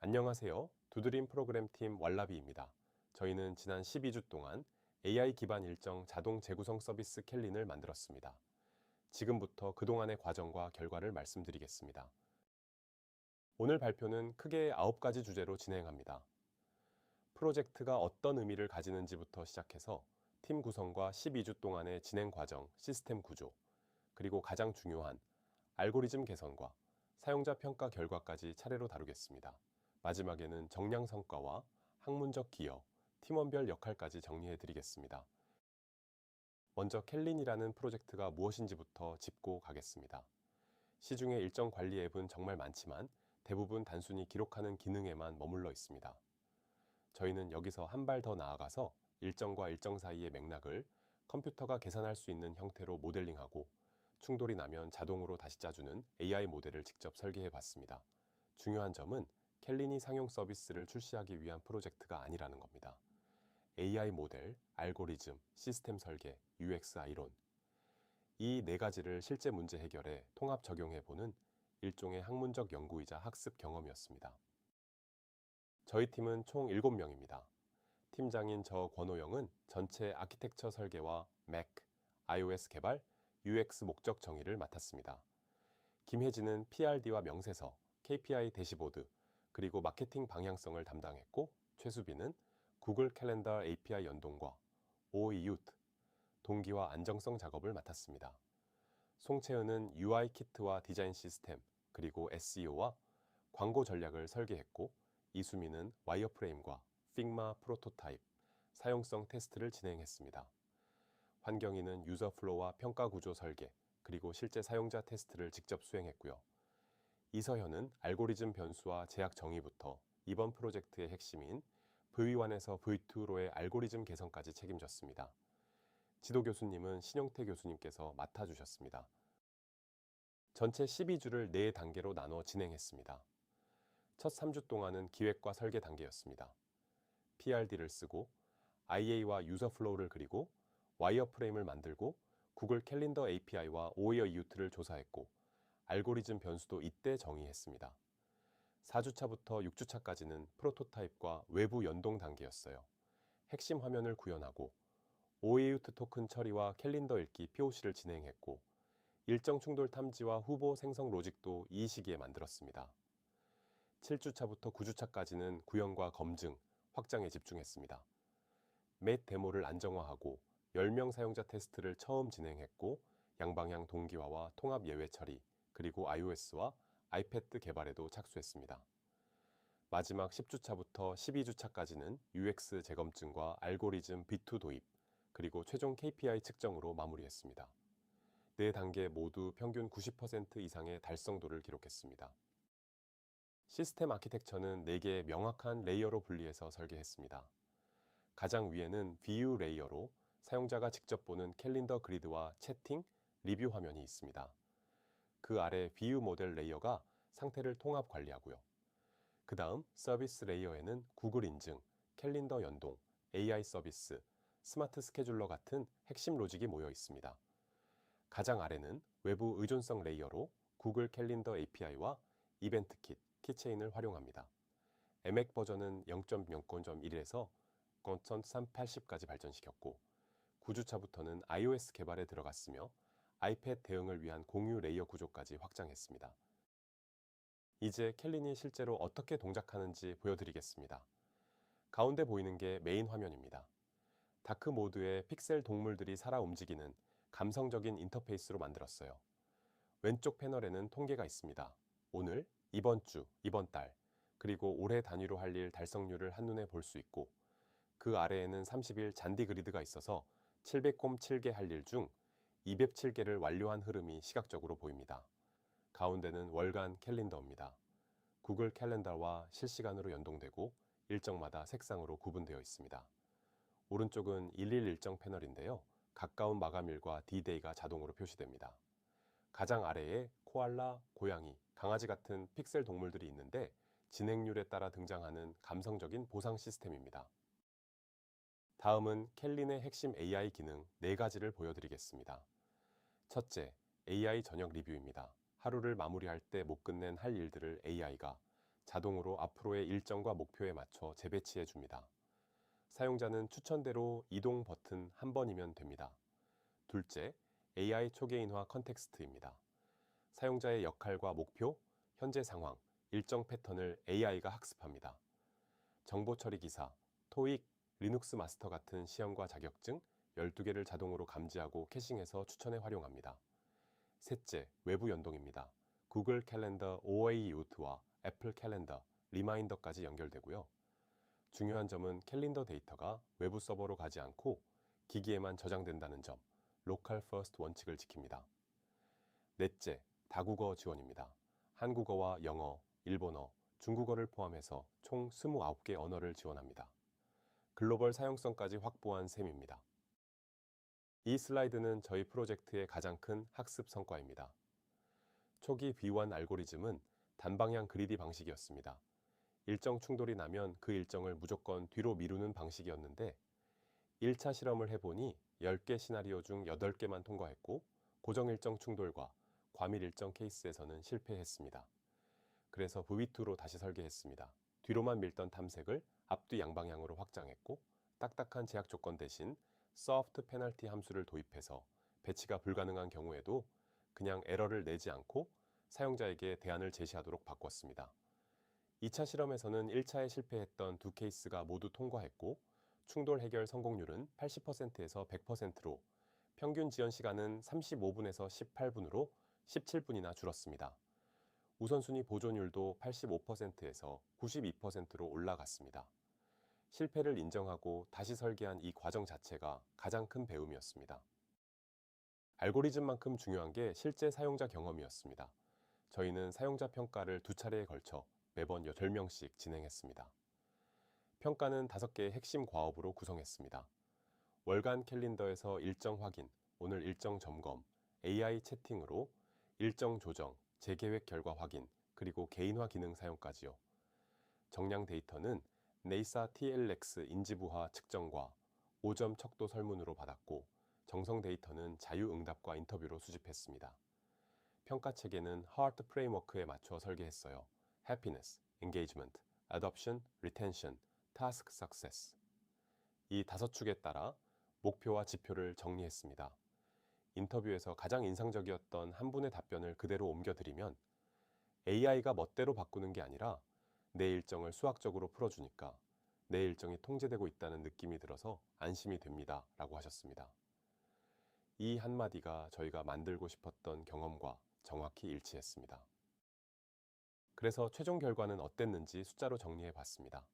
안녕하세요. 두드림 프로그램 팀 왈라비입니다. 저희는 지난 12주 동안 AI 기반 일정 자동 재구성 서비스 캘린을 만들었습니다. 지금부터 그동안의 과정과 결과를 말씀드리겠습니다. 오늘 발표는 크게 9가지 주제로 진행합니다. 프로젝트가 어떤 의미를 가지는지부터 시작해서 팀 구성과 12주 동안의 진행 과정, 시스템 구조, 그리고 가장 중요한 알고리즘 개선과 사용자 평가 결과까지 차례로 다루겠습니다. 마지막에는 정량 성과와 학문적 기여, 팀원별 역할까지 정리해 드리겠습니다. 먼저 캘린이라는 프로젝트가 무엇인지부터 짚고 가겠습니다. 시중에 일정 관리 앱은 정말 많지만 대부분 단순히 기록하는 기능에만 머물러 있습니다. 저희는 여기서 한 발 더 나아가서 일정과 일정 사이의 맥락을 컴퓨터가 계산할 수 있는 형태로 모델링하고 충돌이 나면 자동으로 다시 짜주는 AI 모델을 직접 설계해 봤습니다. 중요한 점은 캘린이 상용 서비스를 출시하기 위한 프로젝트가 아니라는 겁니다. AI 모델, 알고리즘, 시스템 설계, UXI 이론. 이 네 가지를 실제 문제 해결에 통합 적용해 보는 일종의 학문적 연구이자 학습 경험이었습니다. 저희 팀은 총 7명입니다. 팀장인 저 권호영은 전체 아키텍처 설계와 Mac, iOS 개발, UX 목적 정의를 맡았습니다. 김혜진은 PRD와 명세서, KPI 대시보드, 그리고 마케팅 방향성을 담당했고, 최수빈은 구글 캘린더 API 연동과 OEUT, 동기화 안정성 작업을 맡았습니다. 송채은은 UI 키트와 디자인 시스템, 그리고 SEO와 광고 전략을 설계했고, 이수민은 와이어프레임과 픽마 프로토타입, 사용성 테스트를 진행했습니다. 환경인은 유저 플로우와 평가 구조 설계, 그리고 실제 사용자 테스트를 직접 수행했고요. 이서현은 알고리즘 변수와 제약 정의부터 이번 프로젝트의 핵심인 V1에서 V2로의 알고리즘 개선까지 책임졌습니다. 지도 교수님은 신용태 교수님께서 맡아주셨습니다. 전체 12주를 4단계로 나눠 진행했습니다. 첫 3주 동안은 기획과 설계 단계였습니다. PRD를 쓰고 IA와 유저 플로우를 그리고 와이어프레임을 만들고 구글 캘린더 API와 OEUT를 조사했고 알고리즘 변수도 이때 정의했습니다. 4주차부터 6주차까지는 프로토타입과 외부 연동 단계였어요. 핵심 화면을 구현하고 OEUT 토큰 처리와 캘린더 읽기 POC를 진행했고 일정 충돌 탐지와 후보 생성 로직도 이 시기에 만들었습니다. 7주차부터 9주차까지는 구현과 검증, 확장에 집중했습니다. 맷 데모를 안정화하고 10명 사용자 테스트를 처음 진행했고 양방향 동기화와 통합 예외 처리, 그리고 iOS와 아이패드 개발에도 착수했습니다. 마지막 10주차부터 12주차까지는 UX 재검증과 알고리즘 B2 도입, 그리고 최종 KPI 측정으로 마무리했습니다. 네 단계 모두 평균 90% 이상의 달성도를 기록했습니다. 시스템 아키텍처는 4개의 명확한 레이어로 분리해서 설계했습니다. 가장 위에는 View 레이어로 사용자가 직접 보는 캘린더 그리드와 채팅, 리뷰 화면이 있습니다. 그 아래 View 모델 레이어가 상태를 통합 관리하고요. 그 다음 서비스 레이어에는 구글 인증, 캘린더 연동, AI 서비스, 스마트 스케줄러 같은 핵심 로직이 모여 있습니다. 가장 아래는 외부 의존성 레이어로 구글 캘린더 API와 이벤트 킷, 키체인을 활용합니다. Mac 버전은 0.0.1에서 0.380까지 발전시켰고 9주차부터는 iOS 개발에 들어갔으며 아이패드 대응을 위한 공유 레이어 구조까지 확장했습니다. 이제 캘린이 실제로 어떻게 동작하는지 보여드리겠습니다. 가운데 보이는 게 메인 화면입니다. 다크 모드에 픽셀 동물들이 살아 움직이는 감성적인 인터페이스로 만들었어요. 왼쪽 패널에는 통계가 있습니다. 오늘, 이번 주, 이번 달, 그리고 올해 단위로 할 일 달성률을 한눈에 볼 수 있고 그 아래에는 30일 잔디 그리드가 있어서 700홈 7개 할 일 중 207개를 완료한 흐름이 시각적으로 보입니다. 가운데는 월간 캘린더입니다. 구글 캘린더와 실시간으로 연동되고 일정마다 색상으로 구분되어 있습니다. 오른쪽은 일일 일정 패널인데요. 가까운 마감일과 D-Day가 자동으로 표시됩니다. 가장 아래에 코알라, 고양이, 강아지 같은 픽셀 동물들이 있는데 진행률에 따라 등장하는 감성적인 보상 시스템입니다. 다음은 캘린의 핵심 AI 기능 4가지를 보여드리겠습니다. 첫째, AI 저녁 리뷰입니다. 하루를 마무리할 때 못 끝낸 할 일들을 AI가 자동으로 앞으로의 일정과 목표에 맞춰 재배치해 줍니다. 사용자는 추천대로 이동 버튼 한 번이면 됩니다. 둘째, AI 초계인화 컨텍스트입니다. 사용자의 역할과 목표, 현재 상황, 일정 패턴을 AI가 학습합니다. 정보 처리 기사, 토익, 리눅스 마스터 같은 시험과 자격증 12개를 자동으로 감지하고 캐싱해서 추천에 활용합니다. 셋째, 외부 연동입니다. 구글 캘린더 OA 요트와 애플 캘린더, 리마인더까지 연결되고요. 중요한 점은 캘린더 데이터가 외부 서버로 가지 않고 기기에만 저장된다는 점, 로컬 퍼스트 원칙을 지킵니다. 넷째, 다국어 지원입니다. 한국어와 영어, 일본어, 중국어를 포함해서 총 29개 언어를 지원합니다. 글로벌 사용성까지 확보한 셈입니다. 이 슬라이드는 저희 프로젝트의 가장 큰 학습 성과입니다. 초기 V1 알고리즘은 단방향 그리디 방식이었습니다. 일정 충돌이 나면 그 일정을 무조건 뒤로 미루는 방식이었는데 1차 실험을 해보니 10개 시나리오 중 8개만 통과했고 고정 일정 충돌과 과밀 일정 케이스에서는 실패했습니다. 그래서 V2로 다시 설계했습니다. 뒤로만 밀던 탐색을 앞뒤 양방향으로 확장했고 딱딱한 제약 조건 대신 소프트 페널티 함수를 도입해서 배치가 불가능한 경우에도 그냥 에러를 내지 않고 사용자에게 대안을 제시하도록 바꿨습니다. 2차 실험에서는 1차에 실패했던 두 케이스가 모두 통과했고 충돌 해결 성공률은 80%에서 100%로 평균 지연 시간은 35분에서 18분으로 17분이나 줄었습니다. 우선순위 보존율도 85%에서 92%로 올라갔습니다. 실패를 인정하고 다시 설계한 이 과정 자체가 가장 큰 배움이었습니다. 알고리즘만큼 중요한 게 실제 사용자 경험이었습니다. 저희는 사용자 평가를 2차례에 걸쳐 매번 10명씩 진행했습니다. 평가는 5개의 핵심 과업으로 구성했습니다. 월간 캘린더에서 일정 확인, 오늘 일정 점검, AI 채팅으로 일정 조정, 재계획 결과 확인, 그리고 개인화 기능 사용까지요. 정량 데이터는 네이사 TLX 인지부하 측정과 5점 척도 설문으로 받았고 정성 데이터는 자유응답과 인터뷰로 수집했습니다. 평가 체계는 하트 프레임워크에 맞춰 설계했어요. Happiness, Engagement, Adoption, Retention, Task Success. 이 5축에 따라 목표와 지표를 정리했습니다. 인터뷰에서 가장 인상적이었던 한 분의 답변을 그대로 옮겨드리면 AI가 멋대로 바꾸는 게 아니라 내 일정을 수학적으로 풀어주니까 내 일정이 통제되고 있다는 느낌이 들어서 안심이 됩니다. 라고 하셨습니다. 이 한마디가 저희가 만들고 싶었던 경험과 정확히 일치했습니다. 그래서 최종 결과는 어땠는지 숫자로 정리해 봤습니다.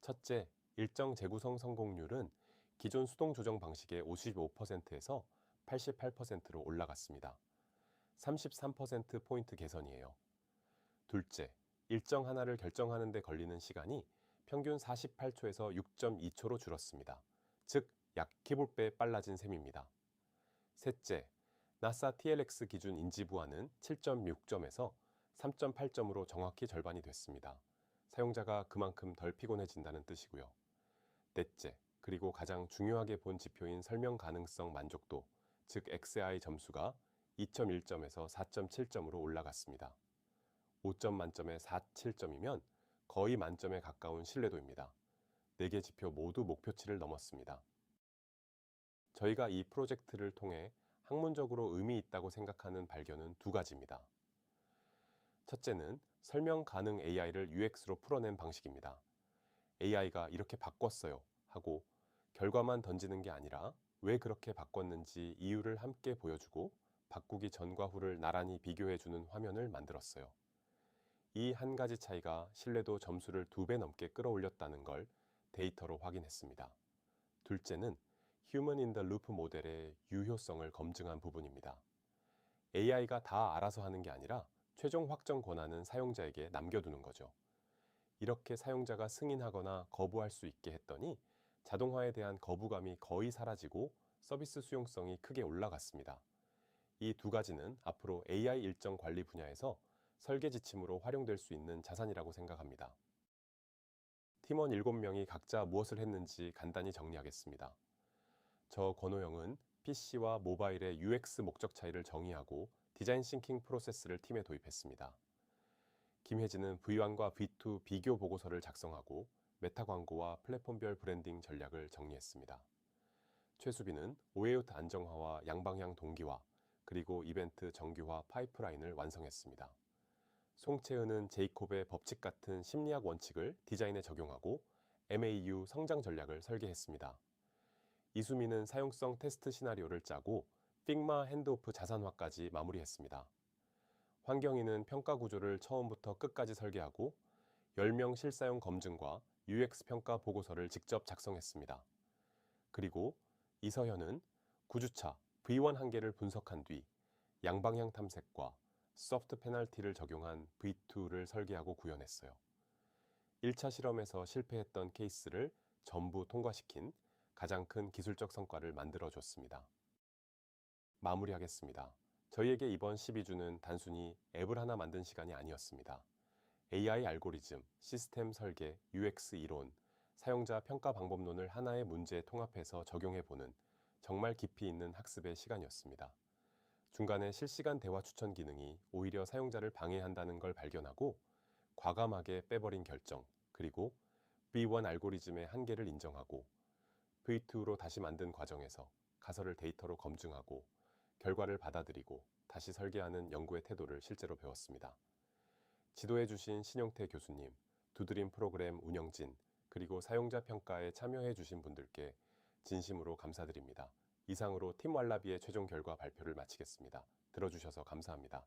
첫째, 일정 재구성 성공률은 기존 수동 조정 방식의 55%에서 88%로 올라갔습니다. 33%포인트 개선이에요. 둘째, 일정 하나를 결정하는 데 걸리는 시간이 평균 48초에서 6.2초로 줄었습니다. 즉, 약 15배 빨라진 셈입니다. 셋째, 나사 TLX 기준 인지부하는 7.6점에서 3.8점으로 정확히 절반이 됐습니다. 사용자가 그만큼 덜 피곤해진다는 뜻이고요. 넷째, 그리고 가장 중요하게 본 지표인 설명 가능성 만족도, 즉 XI 점수가 2.1점에서 4.7점으로 올라갔습니다. 5점 만점에 4.7점이면 거의 만점에 가까운 신뢰도입니다. 4개 지표 모두 목표치를 넘었습니다. 저희가 이 프로젝트를 통해 학문적으로 의미 있다고 생각하는 발견은 2가지입니다. 첫째는 설명 가능 AI를 UX로 풀어낸 방식입니다. AI가 이렇게 바꿨어요 하고 결과만 던지는 게 아니라 왜 그렇게 바꿨는지 이유를 함께 보여주고 바꾸기 전과 후를 나란히 비교해주는 화면을 만들었어요. 이 한 가지 차이가 신뢰도 점수를 2배 넘게 끌어올렸다는 걸 데이터로 확인했습니다. 둘째는 Human in the Loop 모델의 유효성을 검증한 부분입니다. AI가 다 알아서 하는 게 아니라 최종 확정 권한은 사용자에게 남겨두는 거죠. 이렇게 사용자가 승인하거나 거부할 수 있게 했더니 자동화에 대한 거부감이 거의 사라지고 서비스 수용성이 크게 올라갔습니다. 이 2가지는 앞으로 AI 일정 관리 분야에서 설계 지침으로 활용될 수 있는 자산이라고 생각합니다. 팀원 7명이 각자 무엇을 했는지 간단히 정리하겠습니다. 저 권호영은 PC와 모바일의 UX 목적 차이를 정의하고 디자인 싱킹 프로세스를 팀에 도입했습니다. 김혜진은 V1과 V2 비교 보고서를 작성하고 메타 광고와 플랫폼별 브랜딩 전략을 정리했습니다. 최수빈은 오에요트 안정화와 양방향 동기화, 그리고 이벤트 정규화 파이프라인을 완성했습니다. 송채은은 제이콥의 법칙 같은 심리학 원칙을 디자인에 적용하고 MAU 성장 전략을 설계했습니다. 이수민은 사용성 테스트 시나리오를 짜고 픽마 핸드오프 자산화까지 마무리했습니다. 환경인은 평가 구조를 처음부터 끝까지 설계하고 10명 실사용 검증과 UX 평가 보고서를 직접 작성했습니다. 그리고 이서현은 9주차 V1 한계를 분석한 뒤 양방향 탐색과 소프트 페널티를 적용한 V2를 설계하고 구현했어요. 1차 실험에서 실패했던 케이스를 전부 통과시킨 가장 큰 기술적 성과를 만들어줬습니다. 마무리하겠습니다. 저희에게 이번 12주는 단순히 앱을 하나 만든 시간이 아니었습니다. AI 알고리즘, 시스템 설계, UX 이론, 사용자 평가 방법론을 하나의 문제에 통합해서 적용해보는 정말 깊이 있는 학습의 시간이었습니다. 중간에 실시간 대화 추천 기능이 오히려 사용자를 방해한다는 걸 발견하고 과감하게 빼버린 결정, 그리고 V1 알고리즘의 한계를 인정하고 V2로 다시 만든 과정에서 가설을 데이터로 검증하고 결과를 받아들이고 다시 설계하는 연구의 태도를 실제로 배웠습니다. 지도해주신 신용태 교수님, 두드림 프로그램 운영진, 그리고 사용자 평가에 참여해주신 분들께 진심으로 감사드립니다. 이상으로 팀 왈라비의 최종 결과 발표를 마치겠습니다. 들어주셔서 감사합니다.